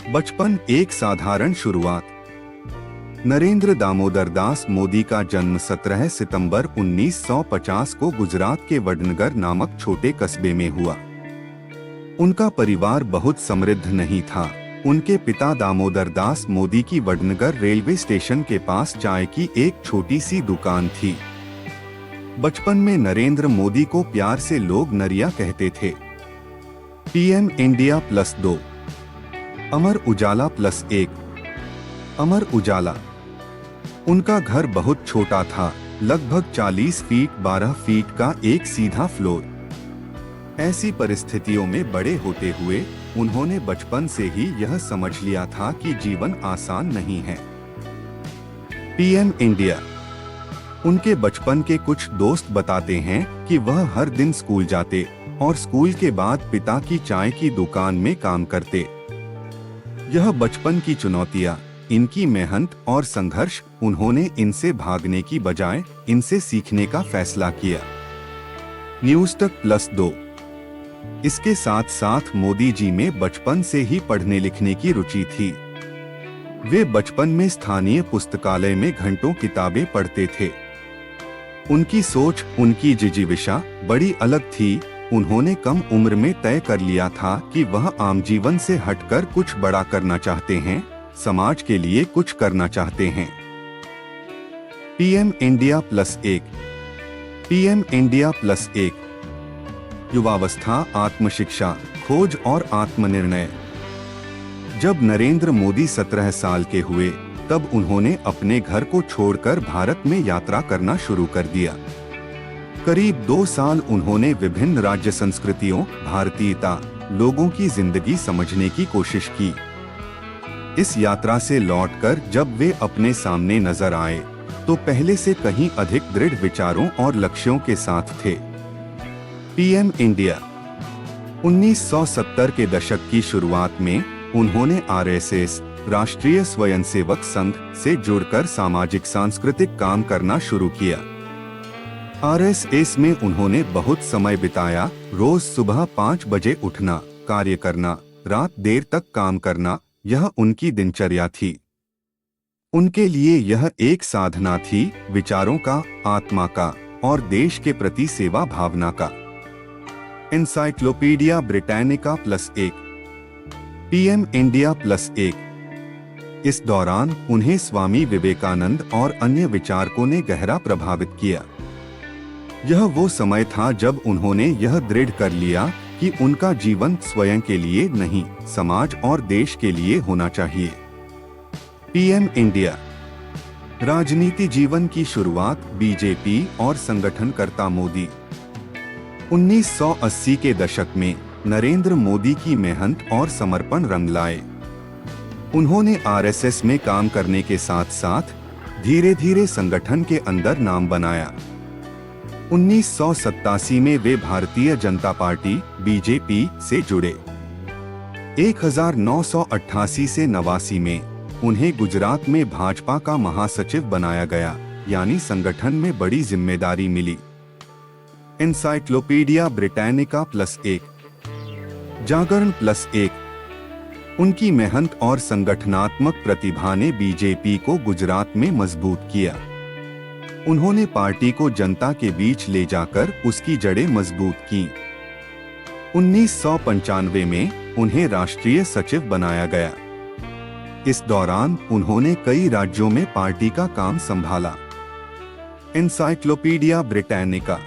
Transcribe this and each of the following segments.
बचपन एक साधारण शुरुआत। नरेंद्र दामोदर दास मोदी का जन्म 17 सितंबर 1950 को गुजरात के वडनगर नामक छोटे कस्बे में हुआ। उनका परिवार बहुत समृद्ध नहीं था। उनके पिता दामोदर दास मोदी की वडनगर रेलवे स्टेशन के पास चाय की एक छोटी सी दुकान थी। बचपन में नरेंद्र मोदी को प्यार से लोग नरिया कहते थे। PM India +2, Amar Ujala +1, Amar Ujala. उनका घर बहुत छोटा था, लगभग 40 फीट 12 फीट का एक सीधा फ्लोर। ऐसी परिस्थितियों में बड़े होते हुए उन्होंने बचपन से ही यह समझ लिया था कि जीवन आसान नहीं है। PM India. उनके बचपन के कुछ दोस्त बताते हैं कि वह हर दिन स्कूल जाते और स्कूल के बाद पिता की चाय की दुकान में काम करते। यह बचपन की चुनौतियां, इनकी मेहनत और संघर्ष, उन्होंने इनसे भागने की बजाय इनसे सीखने का फैसला किया। न्यूज़ तक +2। इसके साथ साथ मोदी जी में बचपन से ही पढ़ने लिखने की रुचि थी। वे बचपन में स्थानीय पुस्तकालय में घंटों किताबें पढ़ते थे। उनकी सोच, उनकी जिजीविषा बड़ी अलग थी। उन्होंने कम उम्र में तय कर लिया था कि वह आम जीवन से हटकर कुछ बड़ा करना चाहते हैं, समाज के लिए कुछ करना चाहते हैं। PM India +1। PM India +1। युवावस्था, आत्मशिक्षा, खोज और आत्मनिर्णय। जब नरेंद्र मोदी 17 साल के हुए तब उन्होंने अपने घर को छोड़कर भारत में यात्रा करना शुरू कर दिया। करीब 2 साल उन्होंने विभिन्न राज्य संस्कृतियों, भारतीयता, लोगों की जिंदगी समझने की कोशिश की। इस यात्रा से लौटकर जब वे अपने सामने नजर आए तो पहले से कहीं अधिक दृढ़ विचारों और लक्ष्यों के साथ थे। PM India. 1970 के दशक की शुरुआत में उन्होंने आरएसएस, राष्ट्रीय स्वयंसेवक संघ से जुड़कर सामाजिक सांस्कृतिक काम करना शुरू किया। आरएसएस में उन्होंने बहुत समय बिताया। रोज सुबह 5 बजे उठना, कार्य करना, रात देर तक काम करना, यह उनकी दिनचर्या थी। उनके लिए यह एक साधना थी, विचारों का, आत्मा का और देश के प्रति सेवा भावना का। Encyclopedia Britannica +1। PM India +1। इस दौरान उन्हें स्वामी विवेकानंद और अन्य विचारकों ने गहरा प्रभावित किया। यह वो समय था जब उन्होंने यह दृढ़ कर लिया कि उनका जीवन स्वयं के लिए नहीं, समाज और देश के लिए होना चाहिए। PM India. राजनीति जीवन की शुरुआत बीजेपी और संगठनकर्ता मोदी। 1980 के दशक में नरेंद्र मोदी की मेहनत और समर्पण रंग लाए। उन्होंने आरएसएस में काम करने के साथ साथ धीरे धीरे संगठन के अंदर नाम बनाया। 1987 में वे भारतीय जनता पार्टी बीजेपी से जुड़े। 1988 से 89 में उन्हें गुजरात में भाजपा का महासचिव बनाया गया, यानी संगठन में बड़ी जिम्मेदारी मिली। Encyclopedia Britannica +1। जागरण +1। उनकी मेहनत और संगठनात्मक प्रतिभा ने बीजेपी को गुजरात में मजबूत किया। उन्होंने पार्टी को जनता के बीच ले जाकर उसकी जड़ें मजबूत की। 1995 में उन्हें राष्ट्रीय सचिव बनाया गया। इस दौरान उन्होंने कई राज्यों में पार्टी का काम संभाला। Encyclopedia Britannica.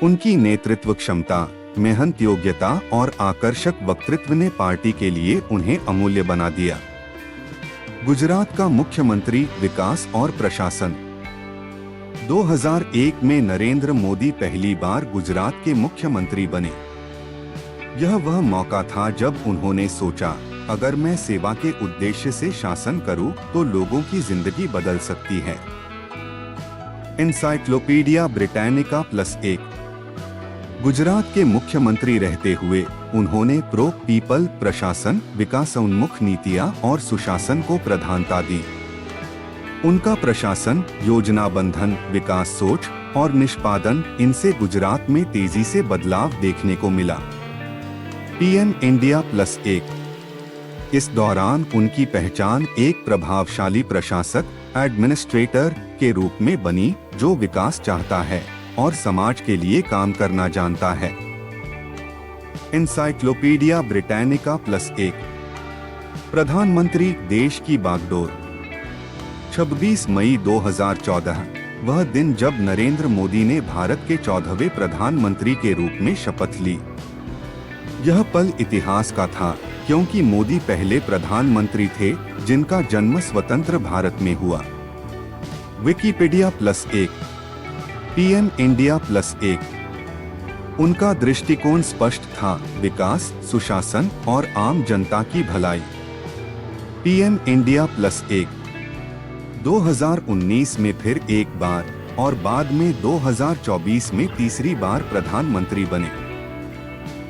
उनकी नेतृत्व क्षमता, मेहनत, योग्यता और आकर्षक वक्तृत्व ने पार्टी के लिए उन्हें अमूल्य बना दिया। गुजरात का मुख्यमंत्री, विकास और प्रशासन। 2001 में नरेंद्र मोदी पहली बार गुजरात के मुख्यमंत्री बने। यह वह मौका था जब उन्होंने सोचा, अगर मैं सेवा के उद्देश्य से शासन करूं तो लोगों की जिंदगी बदल सकती है। Encyclopedia Britannica +1। गुजरात के मुख्यमंत्री रहते हुए उन्होंने प्रो पीपल प्रशासन, विकासोन्मुख नीतियां और सुशासन को प्रधानता दी। उनका प्रशासन, योजना बंधन, विकास सोच और निष्पादन, इनसे गुजरात में तेजी से बदलाव देखने को मिला। PM India +1। इस दौरान उनकी पहचान एक प्रभावशाली प्रशासक, एडमिनिस्ट्रेटर के रूप में बनी, जो विकास चाहता है और समाज के लिए काम करना जानता है। Encyclopedia Britannica +1। प्रधानमंत्री देश की बागडोर। 26 मई 2014, वह दिन जब नरेंद्र मोदी ने भारत के 14वें प्रधानमंत्री के रूप में शपथ ली। यह पल इतिहास का था, क्योंकि मोदी पहले प्रधानमंत्री थे जिनका जन्म स्वतंत्र भारत में हुआ। विकिपीडिया +1। PM India +1। उनका दृष्टिकोण स्पष्ट था, विकास, सुशासन और आम जनता की भलाई। पीएम इंडिया +1 2019 में फिर एक बार और बाद में 2024 में तीसरी बार प्रधानमंत्री बने।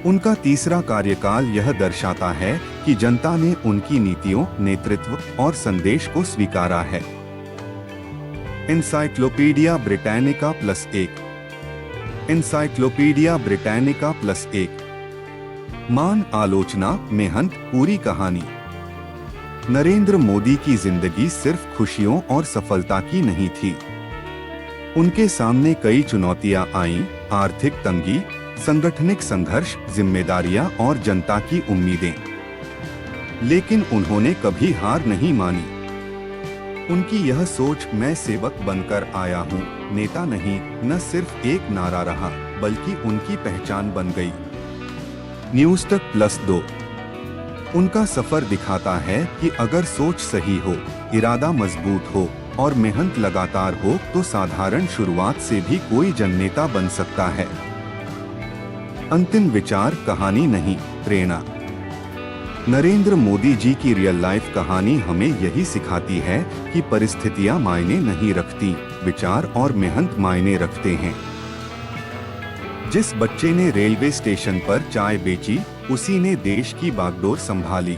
उनका तीसरा कार्यकाल यह दर्शाता है कि जनता ने उनकी नीतियों, नेतृत्व और संदेश को स्वीकारा है। Encyclopedia Britannica +1। Encyclopedia Britannica +1। मान, आलोचना, मेहनत, पूरी कहानी। नरेंद्र मोदी की जिंदगी सिर्फ खुशियों और सफलता की नहीं थी। उनके सामने कई चुनौतियां आईं, आर्थिक तंगी, संगठनिक संघर्ष, जिम्मेदारियां और जनता की उम्मीदें। लेकिन उन्होंने कभी हार नहीं मानी। उनकी यह सोच, मैं सेवक बनकर आया हूँ, नेता नहीं, न सिर्फ एक नारा रहा, बल्कि उनकी पहचान बन गई। न्यूज़ तक +2। उनका सफर दिखाता है कि अगर सोच सही हो, इरादा मजबूत हो और मेहनत लगातार हो तो साधारण शुरुआत से भी कोई जननेता बन सकता है। अंतिम विचार, कहानी नहीं, प्रेरणा। नरेंद्र मोदी जी की रियल लाइफ कहानी हमें यही सिखाती है कि परिस्थितियां मायने नहीं रखती, विचार और मेहनत मायने रखते हैं। जिस बच्चे ने रेलवे स्टेशन पर चाय बेची, उसी ने देश की बागडोर संभाली।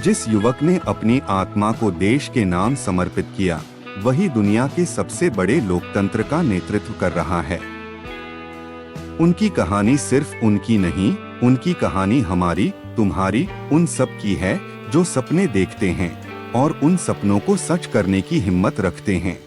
जिस युवक ने अपनी आत्मा को देश के नाम समर्पित किया, वही दुनिया के सबसे बड़े लोकतंत्र का नेतृत्व कर रहा है। उनकी कहानी सिर्फ उनकी नहीं, उनकी कहानी हमारी, तुम्हारी, उन सब की है जो सपने देखते हैं और उन सपनों को सच करने की हिम्मत रखते हैं।